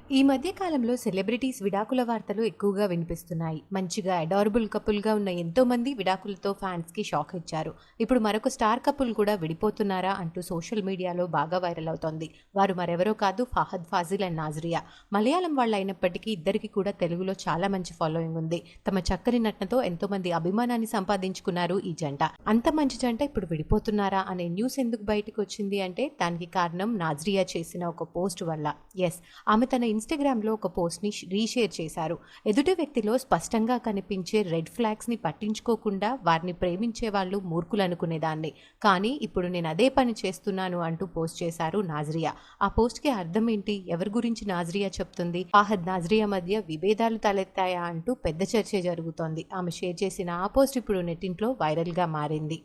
ఈ మధ్య కాలంలో సెలబ్రిటీస్ విడాకుల వార్తలు ఎక్కువగా వినిపిస్తున్నాయి. మంచిగా అడారబుల్ కపుల్‌గా ఉన్న ఎంతో మంది విడాకులతో ఫ్యాన్స్‌కి షాక్ ఇచ్చారు. ఇప్పుడు మరొక స్టార్ కపుల్ కూడా విడిపోతున్నారా అంటూ సోషల్ మీడియాలో బాగా వైరల్ అవుతోంది. వారు మరెవరో కాదు, ఫహద్ ఫాజిల్ అండ్ నాజిరియా. మలయాళం వాళ్ళైనప్పటికీ ఇద్దరికి కూడా తెలుగులో చాలా మంచి ఫాలోయింగ్ ఉంది. తమ చక్కని నటనతో ఎంతో మంది అభిమానాన్ని సంపాదించుకున్నారు ఈ జంట. అంత మంచి జంట ఇప్పుడు విడిపోతున్నారా అనే న్యూస్ ఎందుకు బయటకు వచ్చింది అంటే దానికి కారణం నాజిరియా చేసిన ఒక పోస్ట్ వల్ల. ఎస్, ఆమె తన ఇన్‌స్టాగ్రామ్‌లో ఒక పోస్ట్‌ని రీషేర్ చేశారు. ఎదుటి వ్యక్తిలో స్పష్టంగా కనిపించే రెడ్ ఫ్లాగ్స్‌ని పట్టించుకోకుండా వారిని ప్రేమించే వాళ్ళు మూర్ఖులనుకునేదాన్ని. కానీ ఇప్పుడు నేను అదే పని చేస్తున్నాను అంటూ పోస్ట్ చేశారు నాజిరియా. ఆ పోస్ట్‌కి అర్థం ఏంటి? ఎవరి గురించి నాజిరియా చెప్తుంది? ఫహద్, నాజిరియా మధ్య విభేదాలు తలెత్తాయా అంటూ పెద్ద చర్చే జరుగుతోంది. ఆమె షేర్ చేసిన ఆ పోస్ట్ ఇప్పుడు నెట్టింట్లో వైరల్‌గా మారింది.